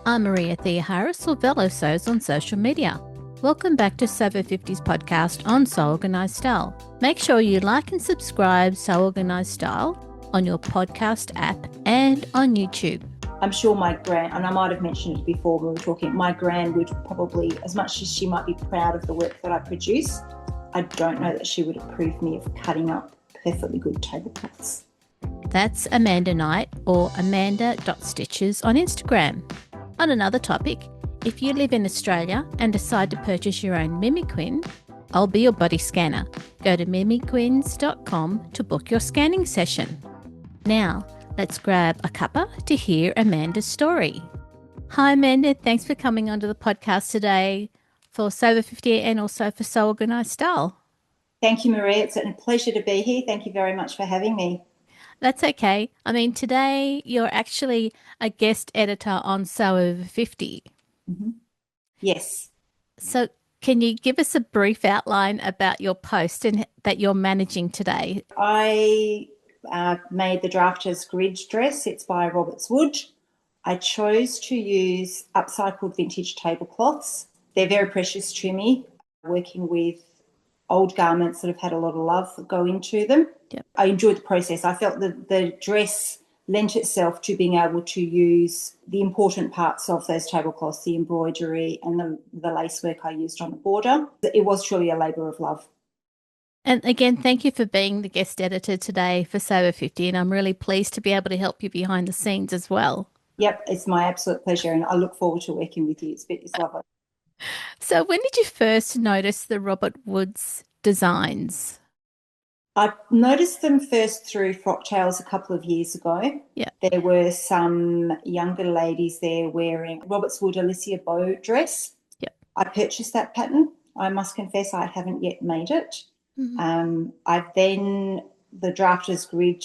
I'm Maria Thea Harris, or Velo Sews on social media. Welcome back to Sober 50's podcast on Sew Organised Style. Make sure you like and subscribe Sew Organised Style on your podcast app and on YouTube. I'm sure my gran, and I might have mentioned it before when we were talking, my gran would probably, as much as she might be proud of the work that I produce, I don't know that she would approve me of cutting up perfectly good tablecloths. That's Amanda Knight, or Amanda.Stitches on Instagram. On another topic, if you live in Australia and decide to purchase your own mimiquin, I'll be your body scanner. Go to mimiquins.com to book your scanning session. Now, let's grab a cuppa to hear Amanda's story. Hi Amanda, thanks for coming onto the podcast today for Sober 50 and also for Sew Organised Style. Thank you, Maria. It's a pleasure to be here. Thank you very much for having me. That's okay. I mean, today you're actually a guest editor on Sew Over 50. Mm-hmm. Yes. So can you give us a brief outline about your post and that you're managing today? I made the drafters grid dress. It's by Roberts.Woods. I chose to use upcycled vintage tablecloths. They're very precious to me, working with old garments that have had a lot of love go into them. Yep. I enjoyed the process. I felt that the dress lent itself to being able to use the important parts of those tablecloths, the embroidery and the lace work I used on the border. It was truly a labour of love. And again, thank you for being the guest editor today for Sober 50, and I'm really pleased to be able to help you behind the scenes as well. Yep, it's my absolute pleasure, and I look forward to working with you. It's lovely. So when did you first notice the Roberts.Woods designs? I noticed them first through Frocktails a couple of years ago. Yeah. There were some younger ladies there wearing Roberts.Woods Alicia Bow dress. Yep. I purchased that pattern. I must confess I haven't yet made it. Mm-hmm. The drafters grid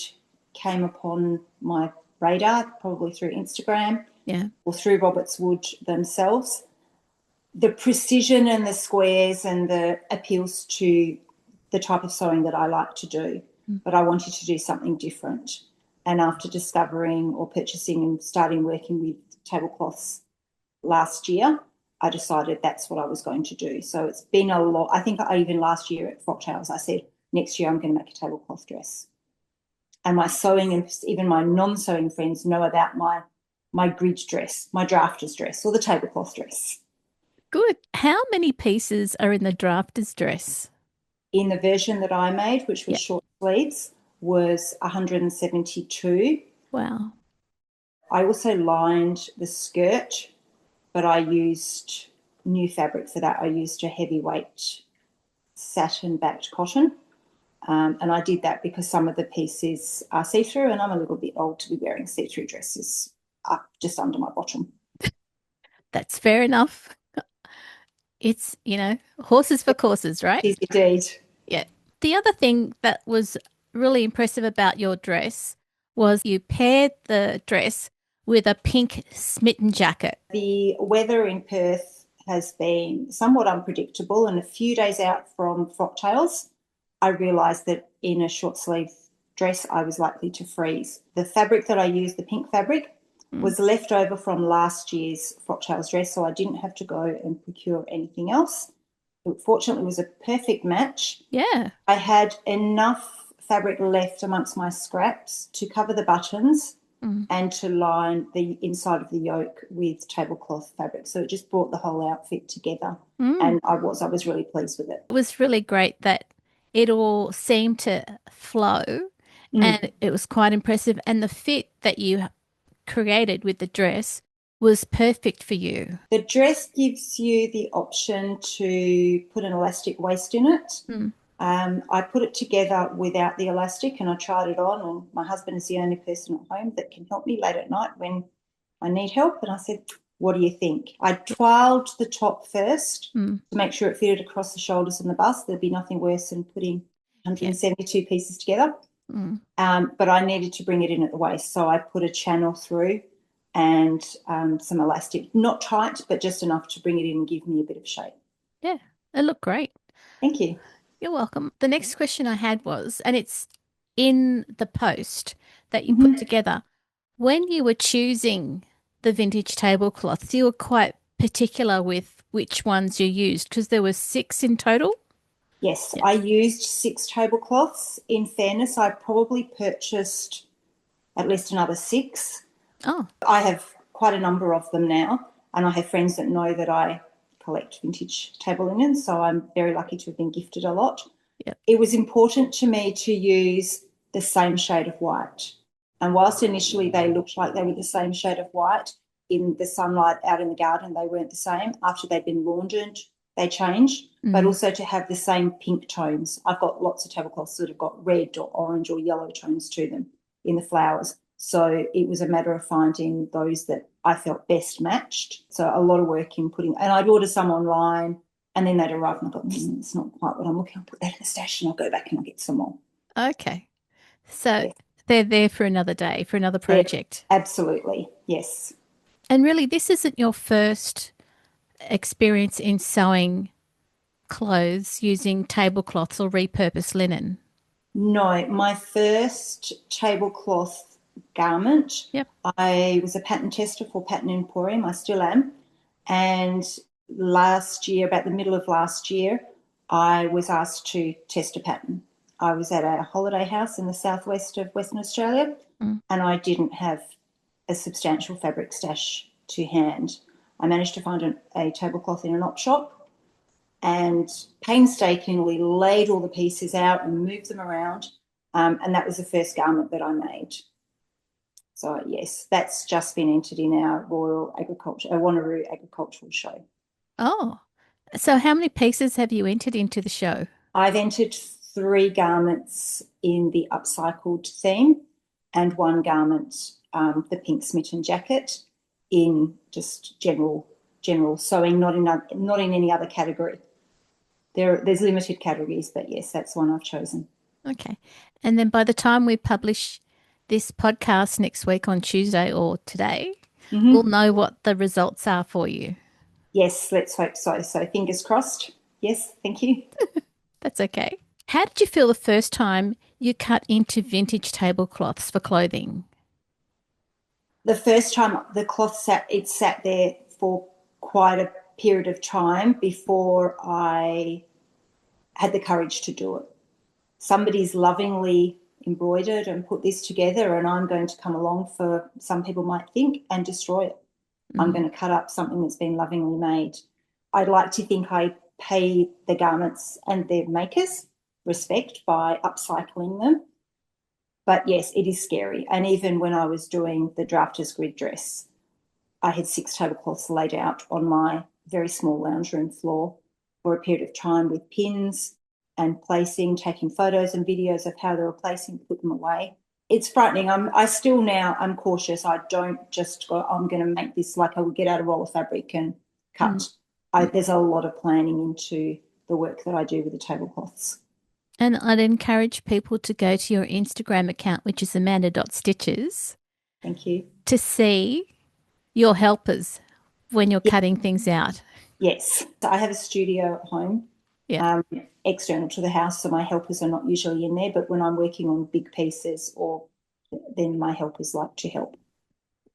came upon my radar, probably through Instagram, or through Roberts.Woods themselves. The precision and the squares and the appeals to the type of sewing that I like to do, but I wanted to do something different. And after discovering or purchasing and starting working with tablecloths last year, I decided that's what I was going to do. So it's been a lot. I think even last year at Frocktails, I said, next year I'm going to make a tablecloth dress. And my sewing and even my non-sewing friends know about my grid dress, my drafters dress, or the tablecloth dress. Good. How many pieces are in the drafters dress? In the version that I made, which was short sleeves, was 172. Wow. I also lined the skirt, but I used new fabric for that. I used a heavyweight satin-backed cotton, and I did that because some of the pieces are see-through, and I'm a little bit old to be wearing see-through dresses up just under my bottom. That's fair enough. It's, horses for courses, right? It is indeed. Yeah. The other thing that was really impressive about your dress was you paired the dress with a pink smitten jacket. The weather in Perth has been somewhat unpredictable, and a few days out from Frocktails, I realised that in a short sleeve dress I was likely to freeze. The fabric that I used, the pink fabric, was left over from last year's Frocktails dress, so I didn't have to go and procure anything else. Fortunately, it was a perfect match. Yeah. I had enough fabric left amongst my scraps to cover the buttons and to line the inside of the yoke with tablecloth fabric. So it just brought the whole outfit together, and I was really pleased with it. It was really great that it all seemed to flow, and it was quite impressive. And the fit that you created with the dress was perfect for you. The dress gives you the option to put an elastic waist in it. I put it together without the elastic, and I tried it on, and my husband is the only person at home that can help me late at night when I need help, and I said, what do you think? I trialled the top first to make sure it fitted across the shoulders and the bust. There'd be nothing worse than putting 172 pieces together. But I needed to bring it in at the waist, so I put a channel through and some elastic, not tight, but just enough to bring it in and give me a bit of shape. Yeah, it looked great. Thank you. You're welcome. The next question I had was, and it's in the post that you put together, when you were choosing the vintage tablecloths, you were quite particular with which ones you used because there were 6 in total. Yes, yep. I used 6 tablecloths. In fairness, I probably purchased at least another 6. Oh. I have quite a number of them now, and I have friends that know that I collect vintage table linen, so I'm very lucky to have been gifted a lot. Yep. It was important to me to use the same shade of white. And whilst initially they looked like they were the same shade of white, in the sunlight out in the garden, they weren't the same. After they'd been laundered, they changed, but also to have the same pink tones. I've got lots of tablecloths that have got red or orange or yellow tones to them in the flowers. So it was a matter of finding those that I felt best matched. So a lot of work in putting, and I'd order some online and then they'd arrive and I thought, it's not quite what I'm looking. I'll put that in the stash and I'll go back and I'll get some more. Okay. So they're there for another day, for another project. Yeah, absolutely, yes. And really, this isn't your first experience in sewing clothes using tablecloths or repurposed linen? No, my first tablecloth garment, I was a pattern tester for Pattern Emporium. I still am. And last year, about the middle of last year, I was asked to test a pattern. I was at a holiday house in the southwest of Western Australia, and I didn't have a substantial fabric stash to hand. I managed to find a tablecloth in an op shop and painstakingly laid all the pieces out and moved them around, and that was the first garment that I made. So, yes, that's just been entered in our Wanneroo Agricultural Show. Oh, so how many pieces have you entered into the show? I've entered 3 garments in the upcycled theme and 1 garment, the pink smitten jacket, in just general sewing, not in any other category. There's limited categories, but yes, that's one I've chosen. Okay. And then by the time we publish this podcast next week on Tuesday or today, we'll know what the results are for you. Yes, let's hope so. So fingers crossed. Yes, thank you. That's okay. How did you feel the first time you cut into vintage tablecloths for clothing? The first time the cloth sat there for quite a period of time before I had the courage to do it. Somebody's lovingly embroidered and put this together, and I'm going to come along, for some people might think, and destroy it. I'm going to cut up something that's been lovingly made. I'd like to think I pay the garments and their makers respect by upcycling them. But yes, it is scary. And even when I was doing the drafter's grid dress, I had 6 tablecloths laid out on my very small lounge room floor for a period of time with pins and placing, taking photos and videos of how they were placing, put them away. It's frightening. I'm cautious. I don't just go, I'm going to make this like I would get out a roll of fabric and cut. There's a lot of planning into the work that I do with the tablecloths. And I'd encourage people to go to your Instagram account, which is Amanda.Stitches. Thank you. To see your helpers when you're cutting things out. Yes. So I have a studio at home, external to the house, so my helpers are not usually in there, but when I'm working on big pieces, then my helpers like to help.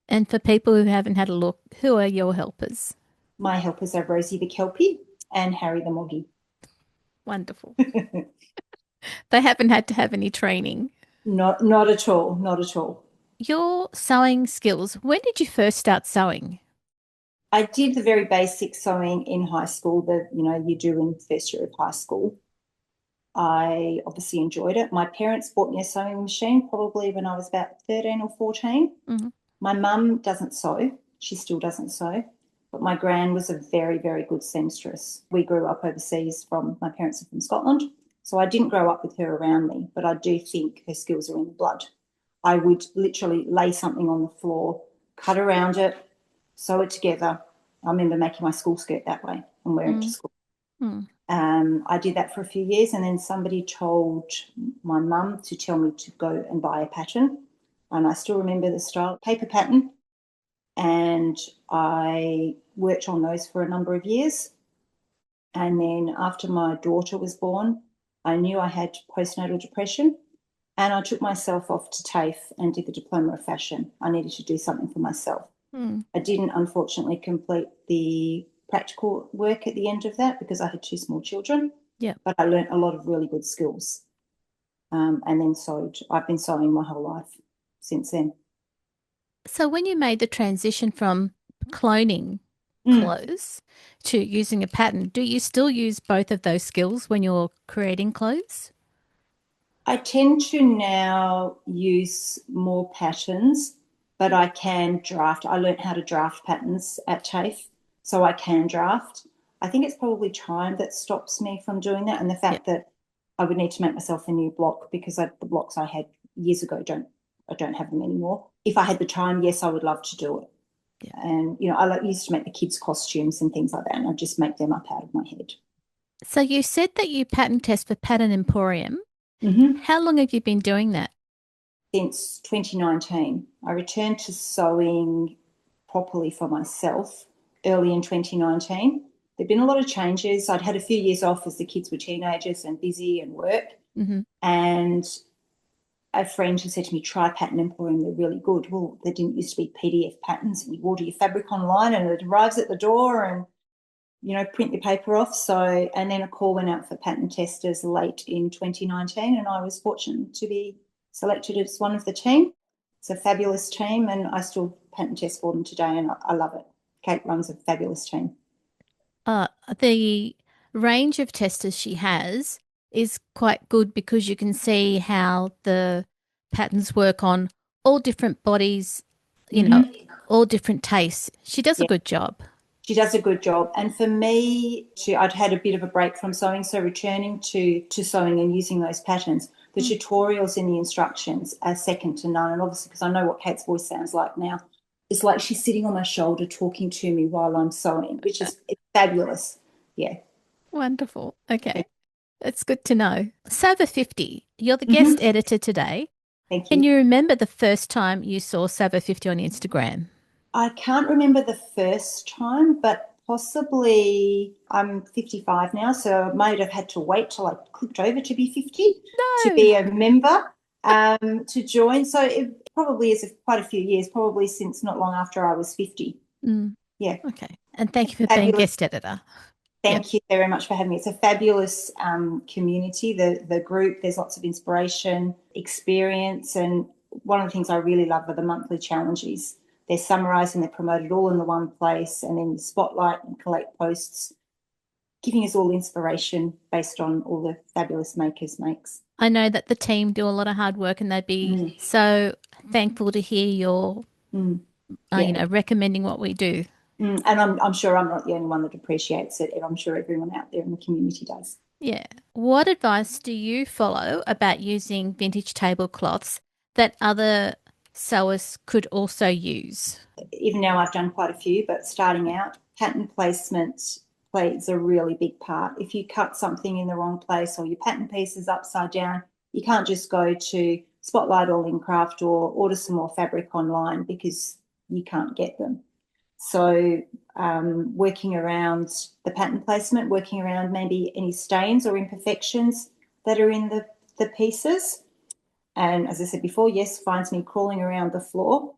And for people who haven't had a look, who are your helpers? My helpers are Rosie the Kelpie and Harry the Moggy. Wonderful. They haven't had to have any training. Not at all. Not at all. Your sewing skills, when did you first start sewing? I did the very basic sewing in high school that, you do in first year of high school. I obviously enjoyed it. My parents bought me a sewing machine probably when I was about 13 or 14. My mum doesn't sew. She still doesn't sew. But my gran was a very, very good seamstress. We grew up overseas my parents are from Scotland. So I didn't grow up with her around me, but I do think her skills are in the blood. I would literally lay something on the floor, cut around it, sew it together. I remember making my school skirt that way and wearing it to school. I did that for a few years, and then somebody told my mum to tell me to go and buy a pattern. And I still remember the style, paper pattern. And I worked on those for a number of years. And then after my daughter was born, I knew I had postnatal depression, and I took myself off to TAFE and did the Diploma of Fashion. I needed to do something for myself. I didn't, unfortunately, complete the practical work at the end of that because I had 2 small children. Yeah. But I learnt a lot of really good skills, and then sewed. I've been sewing my whole life since then. So when you made the transition from cloning clothes to using a pattern, do you still use both of those skills when you're creating clothes? I tend to now use more patterns, but I can draft. I learned how to draft patterns at TAFE, so I can draft. I think it's probably time that stops me from doing that, and the fact that I would need to make myself a new block because the blocks I had years ago I don't have them anymore. If I had the time, yes, I would love to do it. Yeah. And, I used to make the kids' costumes and things like that, and I'd just make them up out of my head. So you said that you pattern test for Pattern Emporium. Mm-hmm. How long have you been doing that? Since 2019. I returned to sewing properly for myself early in 2019. There'd been a lot of changes. I'd had a few years off as the kids were teenagers and busy and work. And a friend who said to me, try Pattern Emporium, they're really good. Well, there didn't used to be PDF patterns, and you order your fabric online and it arrives at the door and, print your paper off. So, and then a call went out for pattern testers late in 2019, and I was fortunate to be selected as one of the team. It's a fabulous team, and I still pattern test for them today, and I love it. Kate runs a fabulous team. The range of testers she has is quite good because you can see how the patterns work on all different bodies, all different tastes. She does a good job. She does a good job. And for me, I'd had a bit of a break from sewing, so returning to sewing and using those patterns, the tutorials in the instructions are second to none. And obviously, because I know what Kate's voice sounds like now, it's like she's sitting on my shoulder talking to me while I'm sewing, which is fabulous. Yeah. Wonderful. Okay. That's good to know. Sava 50, you're the guest editor today. Thank you. Can you remember the first time you saw Sava 50 on Instagram? I can't remember the first time, but possibly I'm 55 now, so I might have had to wait till I clicked over to be 50 to be a member to join. So it probably is quite a few years, probably since not long after I was 50. Yeah. Okay. And thank you for being guest editor. Thank you very much for having me. It's a fabulous community, the group. There's lots of inspiration, experience, and one of the things I really love are the monthly challenges. They're summarised and they're promoted all in the one place, and then you spotlight and collect posts, giving us all inspiration based on all the fabulous makers makes. I know that the team do a lot of hard work, and they'd be so thankful to hear your, recommending what we do. And I'm sure I'm not the only one that appreciates it, and I'm sure everyone out there in the community does. Yeah. What advice do you follow about using vintage tablecloths that other sewers could also use? Even now I've done quite a few, but starting out, pattern placement plays a really big part. If you cut something in the wrong place or your pattern piece is upside down, you can't just go to Spotlight All In Craft or order some more fabric online because you can't get them. So working around the pattern placement, working around maybe any stains or imperfections that are in the pieces. And as I said before, yes, finds me crawling around the floor.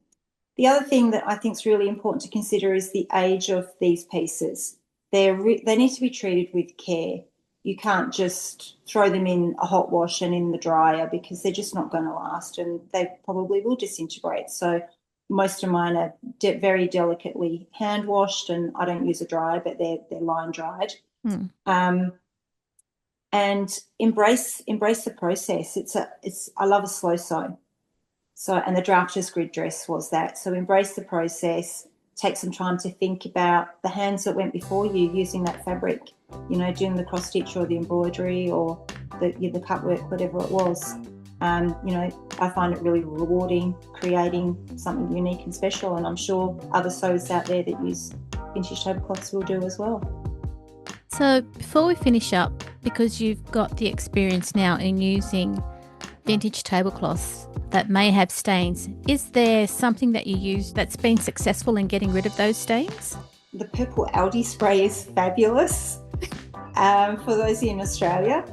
The other thing that I think is really important to consider is the age of these pieces. They need to be treated with care. You can't just throw them in a hot wash and in the dryer because they're just not going to last, and they probably will disintegrate. So most of mine are very delicately hand washed, and I don't use a dryer, but they're line dried. And embrace the process. I love a slow sew. So, and the drafter's grid dress was that. So embrace the process. Take some time to think about the hands that went before you using that fabric. Doing the cross stitch or the embroidery or the cut work, whatever it was. I find it really rewarding creating something unique and special, and I'm sure other sewers out there that use vintage tablecloths will do as well. So before we finish up, because you've got the experience now in using vintage tablecloths that may have stains, is there something that you use that's been successful in getting rid of those stains? The purple Aldi spray is fabulous for those in Australia.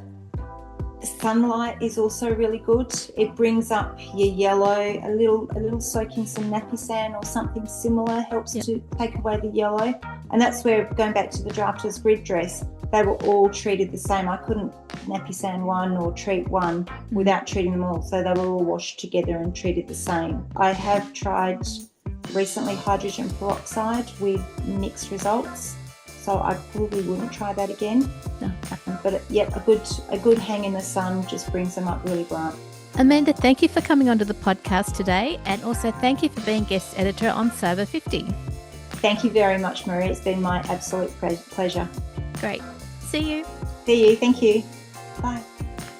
Sunlight is also really good. It brings up your yellow, a little soak in some nappy sand or something similar helps to take away the yellow. And that's where, going back to the drafters grid dress, they were all treated the same. I couldn't nappy sand one or treat one without treating them all. So they were all washed together and treated the same. I have tried recently hydrogen peroxide with mixed results. So I probably wouldn't try that again. No. But a good hang in the sun just brings them up really bright. Amanda, thank you for coming onto the podcast today, and also thank you for being guest editor on Sew Over 50. Thank you very much, Marie. It's been my absolute pleasure. Great. See you. See you. Thank you. Bye.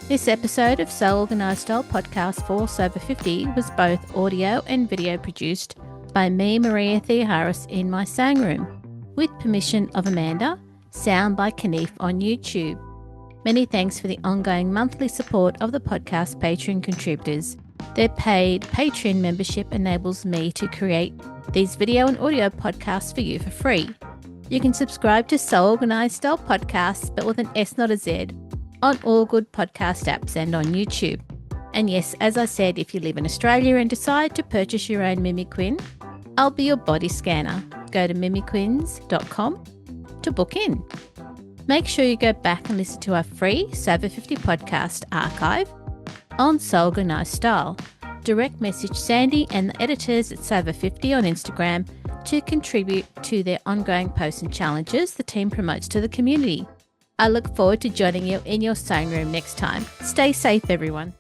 This episode of Sew Organised Style podcast for Sew Over 50 was both audio and video produced by me, Maria Theoharis, in my sewing room, with permission of Amanda, sound by Knife on YouTube. Many thanks for the ongoing monthly support of the podcast Patreon contributors. Their paid Patreon membership enables me to create these video and audio podcasts for you for free. You can subscribe to Sew Organised Style podcasts, but with an S, not a Z, on all good podcast apps and on YouTube. And yes, as I said, if you live in Australia and decide to purchase your own mimiquin, I'll be your body scanner. Go to mimiquins.com to book in. Make sure you go back and listen to our free Sew Over 50 podcast archive on Sew Organised Style. Direct message Sandy and the editors at Sew Over 50 on Instagram to contribute to their ongoing posts and challenges the team promotes to the community. I look forward to joining you in your sewing room next time. Stay safe, everyone.